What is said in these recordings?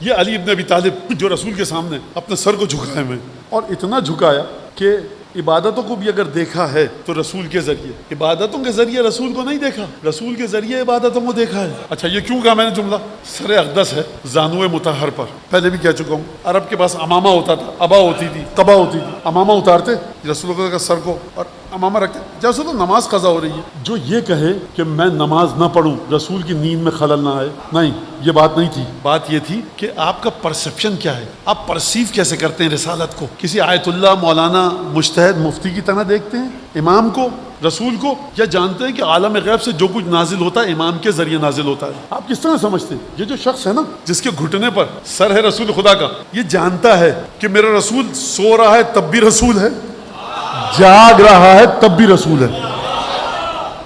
یہ علی ابن ابی طالب جو رسول کے سامنے اپنے سر کو جھکائے ہوئے، اور اتنا جھکایا کہ عبادتوں کو بھی اگر دیکھا ہے تو رسول کے ذریعے، عبادتوں کے ذریعے رسول کو نہیں دیکھا، رسول کے ذریعے عبادتوں کو دیکھا ہے۔ اچھا یہ کیوں کہا میں نے جملہ؟ سر اقدس ہے زانو مطہر پر، پہلے بھی کہہ چکا ہوں، عرب کے پاس امامہ ہوتا تھا، ابا ہوتی تھی، قبا ہوتی تھی، امامہ اتارتے رسول اللہ کا سر کو اور امامہ رکھتے، جیسے تو نماز قضا ہو رہی ہے۔ جو یہ کہے کہ میں نماز نہ پڑھوں رسول کی نیند میں خلل نہ آئے، نہیں، یہ بات نہیں تھی۔ بات یہ تھی کہ آپ کا پرسیپشن کیا ہے، آپ پرسیو کیسے کرتے ہیں رسالت کو؟ کسی آیت اللہ، مولانا، مجتہد، مفتی کی طرح دیکھتے ہیں امام کو، رسول کو، یا جانتے ہیں کہ عالم غیب سے جو کچھ نازل ہوتا ہے امام کے ذریعے نازل ہوتا ہے؟ آپ کس طرح سمجھتے ہیں؟ یہ جو شخص ہے نا جس کے گھٹنے پر سر ہے رسول خدا کا، یہ جانتا ہے کہ میرا رسول سو رہا ہے تب بھی رسول ہے، جاگ رہا ہے تب بھی رسول ہے۔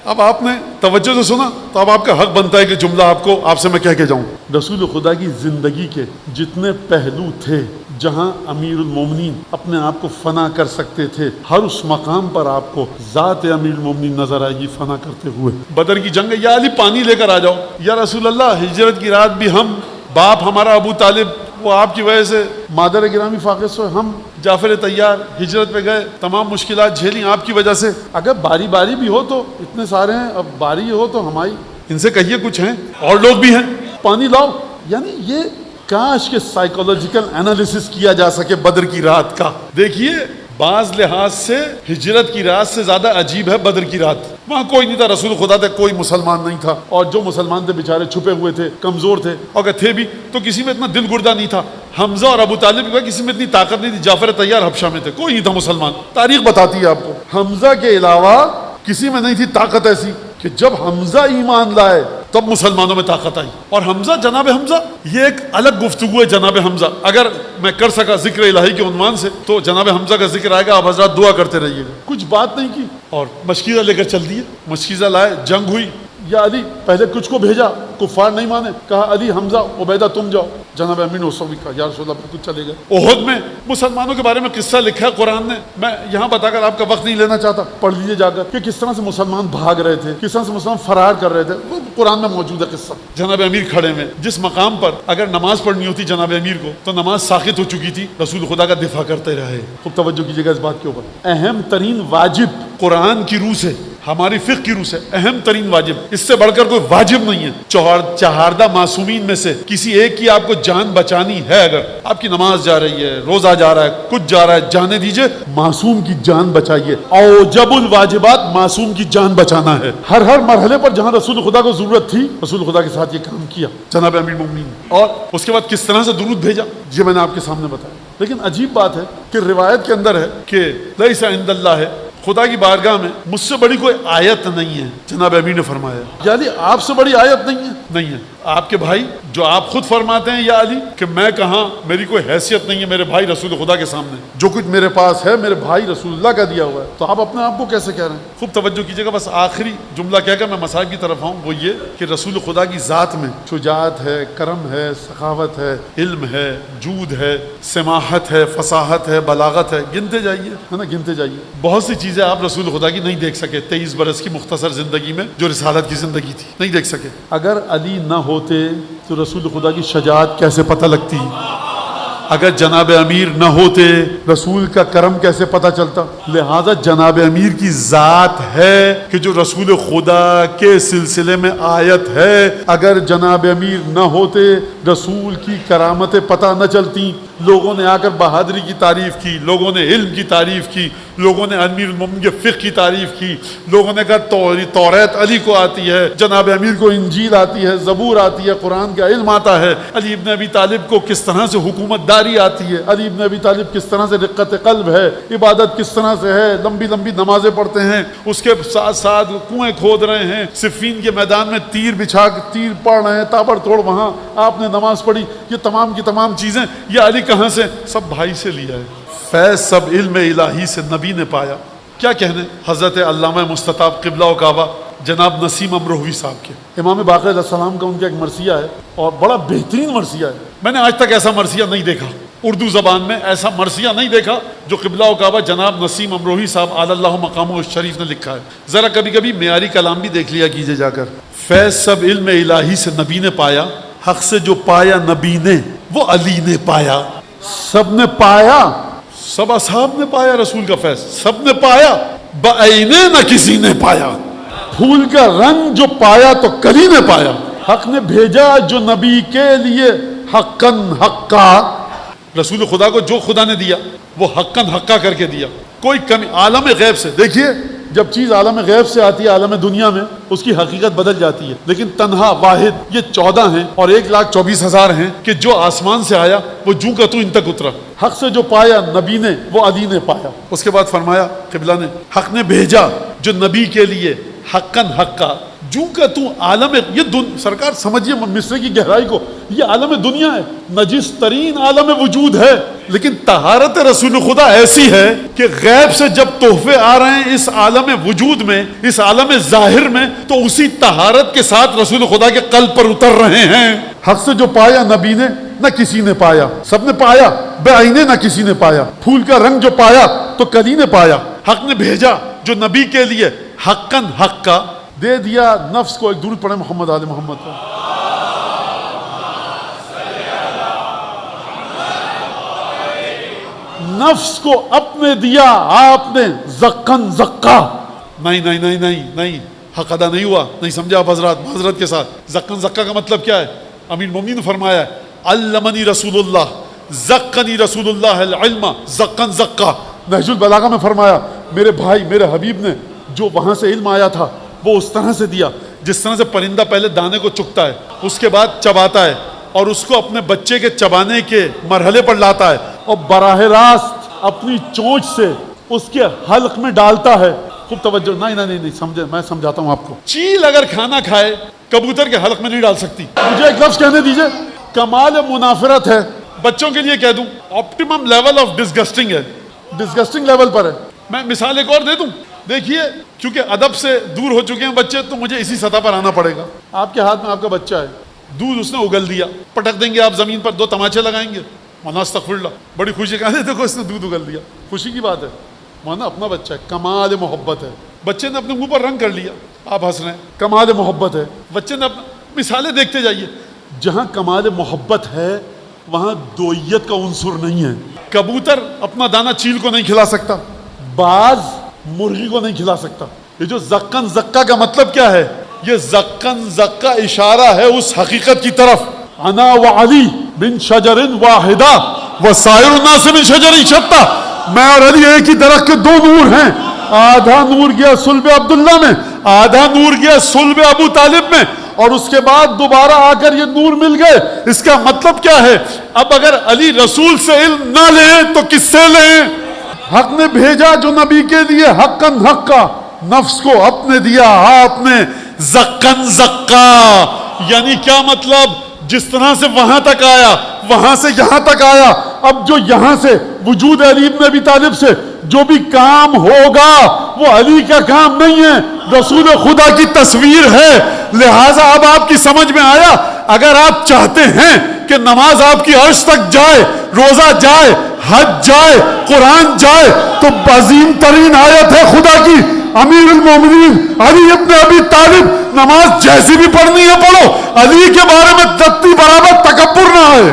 اب آپ نے توجہ سے سنا تو اب آپ کا حق بنتا ہے کہ جملہ آپ سے میں کہہ کے جاؤں۔ رسول خدا کی زندگی کے جتنے پہلو تھے جہاں امیر المومنین اپنے آپ کو فنا کر سکتے تھے، ہر اس مقام پر آپ کو ذات امیر المومنین نظر آئے گی فنا کرتے ہوئے۔ بدر کی جنگ، یا علی پانی لے کر آ جاؤ، یا رسول اللہ ہجرت کی رات بھی ہم، باپ ہمارا ابو طالب وہ آپ کی وجہ سے مادر گرامی فاقد ہوئے، ہم جعفر طیار ہجرت پہ گئے، تمام مشکلات جھیلی آپ کی وجہ سے۔ اگر باری باری بھی ہو تو اتنے سارے ہیں، اب باری ہو تو ہماری، ان سے کہیے کچھ ہیں اور لوگ بھی ہیں، پانی لاؤ۔ یعنی یہ کاش کے سائیکولوجیکل انالیسس کیا جا سکے بدر کی رات کا۔ دیکھیے بعض لحاظ سے ہجرت کی رات سے زیادہ عجیب ہے بدر کی رات۔ وہاں کوئی نہیں تھا، رسول خدا تھا، کوئی مسلمان نہیں تھا، اور جو مسلمان تھے بیچارے چھپے ہوئے تھے، کمزور تھے، اور اگر تھے بھی تو کسی میں اتنا دل گردہ نہیں تھا۔ حمزہ اور ابو طالب کا کسی میں اتنی طاقت نہیں تھی، جعفر طیار حبشہ میں تھے، کوئی نہیں تھا مسلمان۔ تاریخ بتاتی ہے آپ کو حمزہ کے علاوہ کسی میں نہیں تھی طاقت ایسی کہ جب حمزہ ایمان لائے تب مسلمانوں میں طاقت آئی۔ اور حمزہ، جناب حمزہ، یہ ایک الگ گفتگو ہے۔ جناب حمزہ اگر میں کر سکا ذکر الہی کے عنوان سے تو جناب حمزہ کا ذکر آئے گا، آپ حضرات دعا کرتے رہیے گا۔ کچھ بات نہیں کی اور مشکیزہ لے کر چل دیے، مشکیزہ لائے، جنگ ہوئی۔ یا علی پہلے کچھ کو بھیجا، کفار نہیں مانے، کہا علی، حمزہ، عبیدہ تم جاؤ۔ جناب امیر نے اس وقت بھی کہا یا رسول اللہ، کچھ چلے گئے۔ احد میں مسلمانوں کے بارے میں قصہ لکھا ہے قرآن نے، میں یہاں بتا کر آپ کا وقت نہیں لینا چاہتا، پڑھ لیجیے جا کر کہ کس طرح سے مسلمان بھاگ رہے تھے، کس طرح سے مسلمان فرار کر رہے تھے، وہ قرآن میں موجود ہے قصہ۔ جناب امیر کھڑے ہوئے جس مقام پر اگر نماز پڑھنی ہوتی جناب امیر کو تو نماز ساقط ہو چکی تھی، رسول خدا کا دفاع کرتے رہے۔ خوب توجہ کیجیے گا اس بات کے اوپر۔ اہم ترین واجب قرآن کی روح سے، ہماری فقہ کی روح سے اہم ترین واجب، اس سے بڑھ کر کوئی واجب نہیں ہے۔ چہاردہ معصومین میں سے کسی ایک کی آپ کو جان بچانی ہے، اگر آپ کی نماز جا رہی ہے، روزہ جا رہا ہے، کچھ جا رہا ہے، جانے دیجئے، معصوم کی جان بچائیے۔ اوجب الواجبات معصوم کی جان بچانا ہے۔ ہر مرحلے پر جہاں رسول خدا کو ضرورت تھی رسول خدا کے ساتھ یہ کام کیا جناب امیر المومنین۔ اور اس کے بعد کس طرح سے درود بھیجا یہ میں نے آپ کے سامنے بتایا۔ لیکن عجیب بات ہے کہ روایت کے اندر ہے کہ لیس عند اللہ ہے، خدا کی بارگاہ میں مجھ سے بڑی کوئی آیت نہیں ہے، جناب امیر نے فرمایا۔ یعنی آپ سے بڑی آیت نہیں ہے۔ آپ کے بھائی جو آپ خود فرماتے ہیں یا علی کہ میں کہاں، میری کوئی حیثیت نہیں ہے میرے بھائی رسول خدا کے سامنے، جو کچھ میرے پاس ہے میرے بھائی رسول اللہ کا دیا ہوا ہے، تو آپ اپنے آپ کو کیسے کہہ رہے ہیں؟ خوب توجہ کیجیے گا، بس آخری جملہ کہہ کر میں مسائل کی طرف آؤں، وہ یہ کہ رسول خدا کی ذات میں شجاعت ہے، کرم ہے، سخاوت ہے، علم ہے، جود ہے، سماحت ہے، فصاحت ہے، بلاغت ہے، گنتے جائیے، ہے نا، گنتے جائیے۔ بہت سی چیزیں آپ رسول خدا کی نہیں دیکھ سکے 23 برس کی مختصر زندگی میں، جو رسالت کی زندگی تھی، نہیں دیکھ سکے۔ اگر علی نہ ہوتے تو رسول خدا کی شجاعت کیسے پتہ لگتی؟ اگر جناب امیر نہ ہوتے رسول کا کرم کیسے پتہ چلتا؟ لہذا جناب امیر کی ذات ہے کہ جو رسول خدا کے سلسلے میں آیت ہے۔ اگر جناب امیر نہ ہوتے رسول کی کرامتیں پتہ نہ چلتی۔ لوگوں نے آ کر بہادری کی تعریف کی، لوگوں نے علم کی تعریف کی، لوگوں نے امیر المومنین کے فقہ کی تعریف کی، لوگوں نے کہا توریت علی کو آتی ہے، جناب امیر کو انجیل آتی ہے، زبور آتی ہے، قرآن کا علم آتا ہے، علی ابن ابی طالب کو کس طرح سے حکومت داری آتی ہے، علی ابن ابی طالب کس طرح سے رقت قلب ہے، عبادت کس طرح سے ہے، لمبی لمبی نمازیں پڑھتے ہیں، اس کے ساتھ ساتھ کنویں کھود رہے ہیں، صفین کے میدان میں تیر بچھا کے تیر پڑھ رہے ہیں، تابڑ توڑ وہاں آپ نے نماز پڑھی، یہ تمام کی تمام چیزیں یہ علی کہاں سے؟ سب بھائی سے لیا ہے۔ فیض سب علم الہی سے نبی نے پایا۔ کیا کہنے حضرت علامہ مستطاب قبلہ و کعبہ جناب نسیم امروہوی صاحب کے، امام باقر علیہ السلام کا ان کا ایک مرثیہ ہے اور بڑا بہترین مرثیہ ہے۔ میں نے آج تک ایسا مرثیہ نہیں دیکھا، اردو زبان میں ایسا مرثیہ نہیں دیکھا جو قبلہ و کعبہ جناب نسیم امروہی صاحب اعلی اللہ مقامہ الشریف نے لکھا ہے۔ ذرا کبھی کبھی معیاری کلام بھی دیکھ لیا کیجیے جا کر۔ فیض سب علم الہی سے نبی نے پایا، حق سے جو پایا نبی نے وہ علی نے پایا. سب نے پایا, سب اصحاب نے پایا رسول کا فیض, سب نے پایا, بعینے نہ کسی نے پایا. پھول کا رنگ جو پایا تو کلی نے پایا. حق نے بھیجا جو نبی کے لیے حقاً حقا, رسول خدا کو جو خدا نے دیا وہ حقاً حقا کر کے دیا, کوئی کمی. عالم غیب سے دیکھیے, جب چیز عالم غیب سے آتی ہے عالم دنیا میں اس کی حقیقت بدل جاتی ہے, لیکن تنہا واحد یہ 14 ہیں اور 1,24,000 ہیں کہ جو آسمان سے آیا وہ جوں کا تو ان تک اترا. حق سے جو پایا نبی نے وہ علی نے پایا. اس کے بعد فرمایا قبلہ نے, حق نے بھیجا جو نبی کے لیے حقاً حقا, جوں کا تو عالم, یہ سرکار سمجھیے مصرے کی گہرائی کو, یہ عالم دنیا ہے, نجس ترین عالم وجود ہے, لیکن طہارت رسول خدا ایسی ہے کہ غیب سے جب تحفے آ رہے ہیں اس عالم وجود میں, اس عالم ظاہر میں, تو اسی طہارت کے ساتھ رسول خدا کے قلب پر اتر رہے ہیں. حق سے جو پایا نبی نے نہ کسی نے پایا, سب نے پایا, بعینے نہ کسی نے پایا. پھول کا رنگ جو پایا تو کلی نے پایا. حق نے بھیجا جو نبی کے لیے حقاً حق کا, دے دیا نفس کو. ایک درود پڑھیں محمد آل محمد کا. نفس کو اپنے دیا آپ نے زکن زکا. نہیں نہیں نہیں نہیں نہیں, حق ادا نہیں ہوا, نہیں سمجھا آپ حضرات, معذرت کے ساتھ. زکن زکا کا مطلب کیا ہے؟ امیر مومنین نے فرمایا علمنی رسول اللہ زکنی رسول اللہ العلم زکن زکا. نہج البلاغہ میں فرمایا میرے بھائی میرے حبیب نے جو وہاں سے علم آیا تھا وہ اس طرح سے دیا جس طرح سے پرندہ پہلے دانے کو چگتا ہے, اس کے بعد چباتا ہے اور اس کو اپنے بچے کے چبانے کے مرحلے پر لاتا ہے اور براہ راست اپنی چونچ سے اس کے حلق میں ڈالتا ہے. خوب توجہ, نہیں نہیں نہیں سمجھے, میں سمجھاتا ہوں آپ کو. چیل اگر کھانا کھائے کبوتر کے حلق میں نہیں ڈال سکتی. مجھے ایک لفظ کہنے دیجئے, کمال منافرت ہے. بچوں کے لیے کہہ دوں آپٹیمم لیول آف ڈسگسٹنگ ہے, ڈسگسٹنگ لیول پر ہے. میں مثال ایک اور دے دوں, دیکھیے کیونکہ ادب سے دور ہو چکے ہیں بچے تو مجھے اسی سطح پر آنا پڑے گا. آپ کے ہاتھ میں آپ کا بچہ ہے, دودھ اس نے اگل دیا, پٹک دیں گے آپ زمین پر, 2 تماچے لگائیں گے, مولانا استغفر اللہ, بڑی خوشی کہتے دیکھو اس نے دودھ اگل دیا, خوشی کی بات ہے. مولانا اپنا بچہ ہے, کمال محبت ہے. بچے نے اپنے منہ پر رنگ کر لیا, آپ ہنس رہے ہیں, کمال محبت ہے. بچے نے مثالیں دیکھتے جائیے, جہاں کمال محبت ہے وہاں دوئیت کا عنصر نہیں ہے. کبوتر اپنا دانہ چیل کو نہیں کھلا سکتا, باز مرغی کو نہیں کھلا سکتا. یہ جو زکن زکا کا مطلب کیا ہے؟ یہ زکن زکا اشارہ ہے اس حقیقت کی طرف, انا وعلی من شجر واحدہ وسائر الناس من شجر شتیٰ. میں اور علی ایک ہی درخت کے 2 نور ہیں, آدھا نور گیا صلب عبداللہ میں, آدھا نور گیا صلب ابو طالب میں, اور اس کے بعد دوبارہ آ کر یہ نور مل گئے. اس کا مطلب کیا ہے؟ اب اگر علی رسول سے علم نہ لیں تو کس سے لیں؟ حق نے بھیجا جو نبی کے لیے حقاً حق کا, نفس کو اپنے دیا آپ نے زکن زکا. یعنی کیا مطلب؟ جس طرح سے وہاں تک آیا وہاں سے یہاں تک آیا, اب جو یہاں سے وجود علی ابن ابی طالب سے جو بھی کام ہوگا وہ علی کا کام نہیں ہے, رسول خدا کی تصویر ہے. لہٰذا اب آپ کی سمجھ میں آیا, اگر آپ چاہتے ہیں کہ نماز آپ کی عرش تک جائے, روزہ جائے, حج جائے, قرآن جائے, تو عظیم ترین آیت ہے خدا کی, امیر المومنین علی ابن ابی طالب, نماز جیسی بھی پڑھنی ہے پڑھو, علی کے بارے میں رتی برابر تکبر نہ آئے,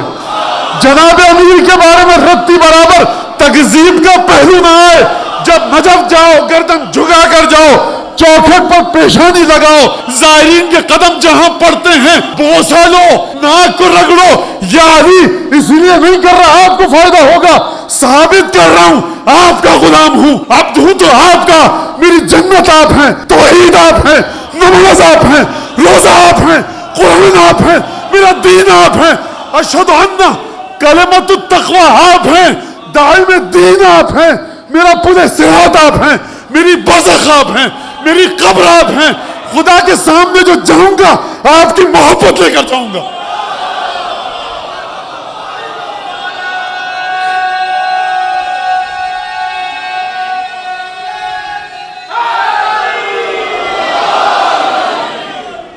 جناب امیر کے بارے میں رتی برابر تکذیب کا پہلو نہ آئے. جب نجف جاؤ گردن جھکا کر جاؤ, چوکھٹ پر پیشانی لگاؤ, زائرین کے قدم جہاں پڑتے ہیں بوسہ لو, ناک کو رگڑو, یا علی اس لیے نہیں کر رہا آپ کو فائدہ ہوگا, ثابت کر رہا ہوں آپ کا غلام ہوں, عبد ہوں تو آپ کا, میری جنت آپ ہیں, توحید آپ ہیں, نماز آپ ہیں, روزہ آپ ہیں, قرآن آپ ہیں, میرا دین آپ ہیں, اشہد ان کلمۃ التقوی آپ ہیں, دائم دین آپ ہیں, میرا پورے صراط آپ ہیں, میری برزخ آپ ہیں, میری قبر آپ ہیں. خدا کے سامنے جو جاؤں گا آپ کی محبت لے کر جاؤں گا.